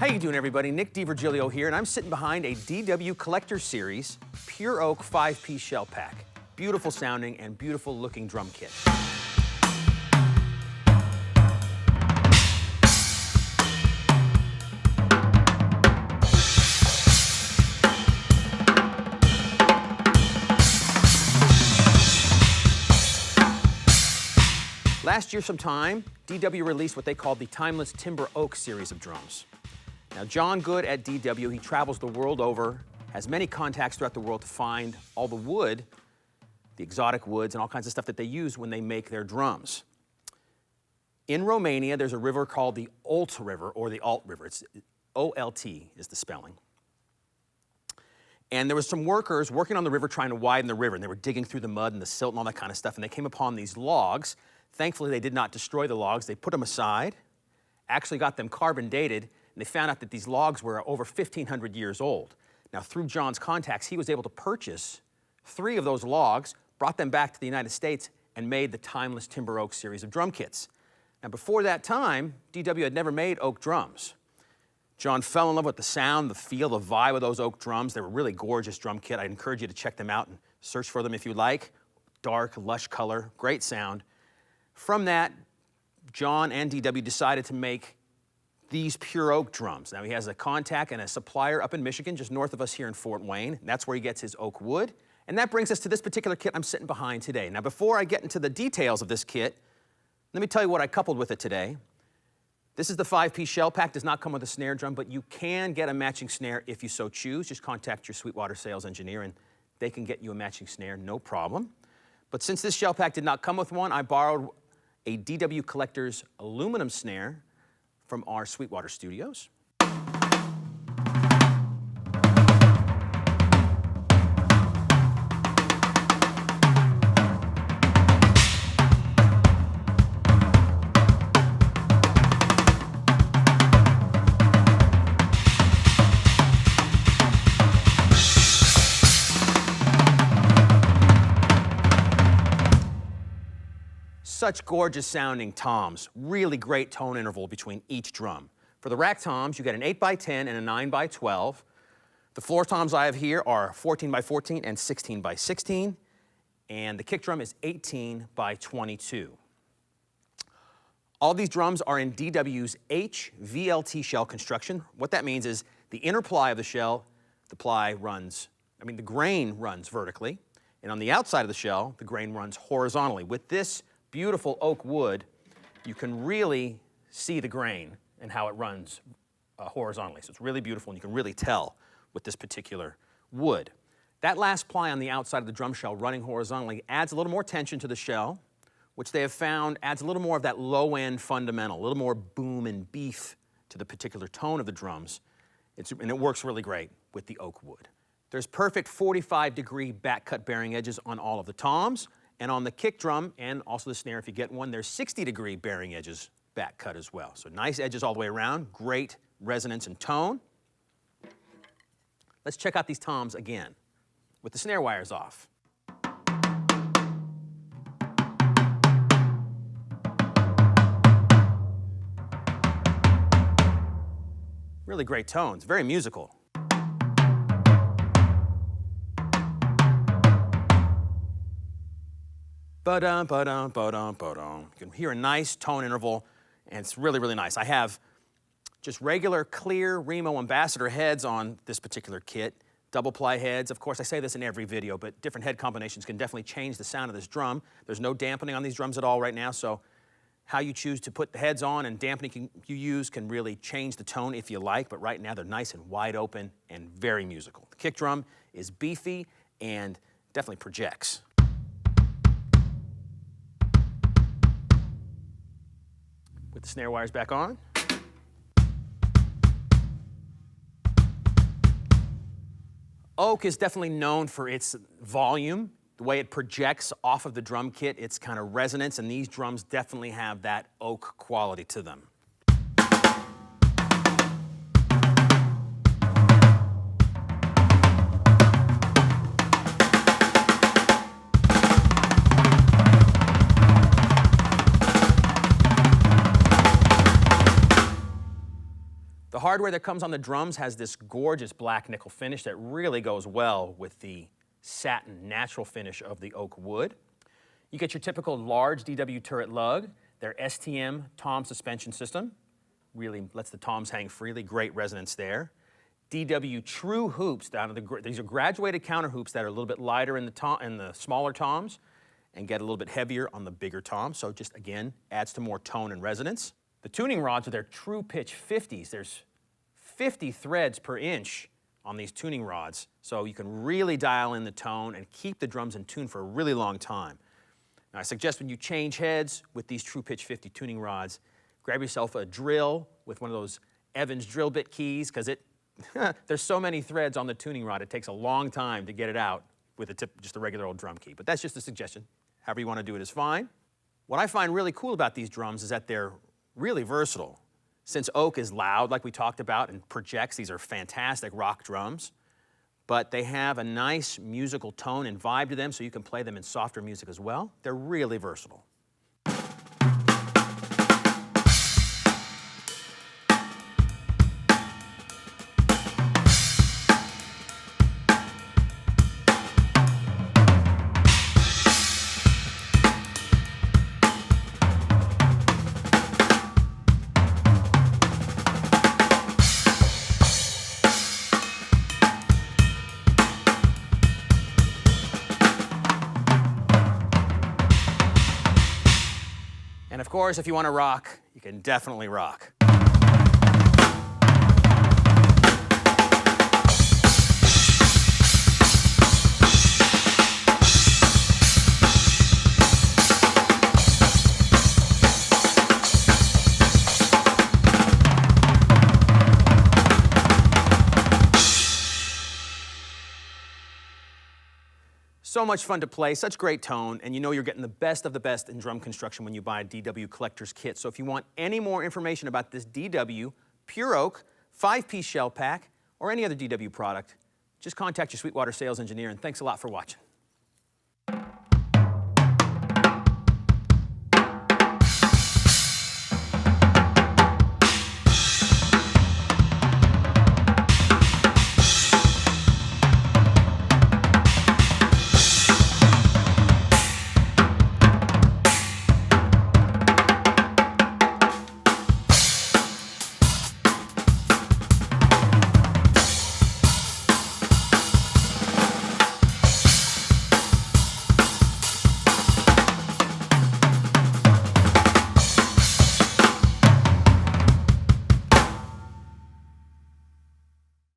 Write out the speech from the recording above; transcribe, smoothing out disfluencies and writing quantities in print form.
How you doing, everybody? Nick DiVirgilio here, and I'm sitting behind a DW Collector Series Pure Oak 5-piece shell pack. Beautiful sounding and beautiful looking drum kit. Last year sometime, DW released what they called the Timeless Timber Oak series of drums. Now, John Good at DW, he travels the world over, has many contacts throughout the world to find all the wood, the exotic woods, and all kinds of stuff that they use when they make their drums. In Romania, there's a river called the Olt River, or the Alt River. It's O-L-T is the spelling. And there was some workers working on the river trying to widen the river, and they were digging through the mud and the silt and all that kind of stuff, and they came upon these logs. Thankfully, they did not destroy the logs. They put them aside, actually got them carbon dated, and they found out that these logs were over 1,500 years old. Now, through John's contacts, he was able to purchase 3 of those logs, brought them back to the United States, and made the Timeless Timber Oak series of drum kits. Now, before that time, DW had never made oak drums. John fell in love with the sound, the feel, the vibe of those oak drums. They were really gorgeous drum kit. I encourage you to check them out and search for them if you like. Dark, lush color, great sound. From that, John and DW decided to make these pure oak drums. Now, he has a contact and a supplier up in Michigan, just north of us here in Fort Wayne. That's where he gets his oak wood. And that brings us to this particular kit I'm sitting behind today. Now, before I get into the details of this kit, let me tell you what I coupled with it today. This is the 5-piece shell pack. Does not come with a snare drum, but you can get a matching snare if you so choose. Just contact your Sweetwater sales engineer and they can get you a matching snare, no problem. But since this shell pack did not come with one, I borrowed a DW Collector's aluminum snare from our Sweetwater studios. Such gorgeous sounding toms, really great tone interval between each drum. For the rack toms, you get an 8x10 and a 9x12. The floor toms I have here are 14x14 and 16x16, and the kick drum is 18x22. All these drums are in DW's HVLT shell construction. What that means is the inner ply of the shell, the grain runs vertically, and on the outside of the shell, the grain runs horizontally. With this beautiful oak wood, you can really see the grain and how it runs horizontally. So it's really beautiful, and you can really tell with this particular wood. That last ply on the outside of the drum shell running horizontally adds a little more tension to the shell, which they have found adds a little more of that low-end fundamental, a little more boom and beef to the particular tone of the drums. And it works really great with the oak wood. There's perfect 45-degree back cut bearing edges on all of the toms. And on the kick drum, and also the snare if you get one, there's 60-degree bearing edges back cut as well. So nice edges all the way around, great resonance and tone. Let's check out these toms again with the snare wires off. Really great tones, very musical. Ba-dum, ba-dum, ba-dum, ba-dum. You can hear a nice tone interval, and it's really, really nice. I have just regular, clear Remo Ambassador heads on this particular kit, double ply heads. Of course, I say this in every video, but different head combinations can definitely change the sound of this drum. There's no dampening on these drums at all right now, so how you choose to put the heads on and dampening you use can really change the tone if you like, but right now they're nice and wide open and very musical. The kick drum is beefy and definitely projects. With the snare wires back on. Oak is definitely known for its volume, the way it projects off of the drum kit, its kind of resonance, and these drums definitely have that oak quality to them. hardware that comes on the drums has this gorgeous black nickel finish that really goes well with the satin natural finish of the oak wood. You get your typical large DW turret lug, their STM tom suspension system, really lets the toms hang freely, great resonance there. DW true hoops, these are graduated counter hoops that are a little bit lighter in the smaller toms and get a little bit heavier on the bigger toms, so just again adds to more tone and resonance. The tuning rods are their true pitch 50s. There's 50 threads per inch on these tuning rods, so you can really dial in the tone and keep the drums in tune for a really long time. Now, I suggest when you change heads with these true pitch 50 tuning rods, grab yourself a drill with one of those Evans drill bit keys, because there's so many threads on the tuning rod, it takes a long time to get it out with just a regular old drum key. But that's just a suggestion. However you want to do it is fine. What I find really cool about these drums is that they're really versatile. Since oak is loud, like we talked about, and projects, these are fantastic rock drums. But they have a nice musical tone and vibe to them, so you can play them in softer music as well. They're really versatile. And of course, if you want to rock, you can definitely rock. So much fun to play, such great tone, and you know you're getting the best of the best in drum construction when you buy a DW Collector's Kit. So if you want any more information about this DW Pure Oak 5-piece shell pack or any other DW product, just contact your Sweetwater sales engineer, and thanks a lot for watching.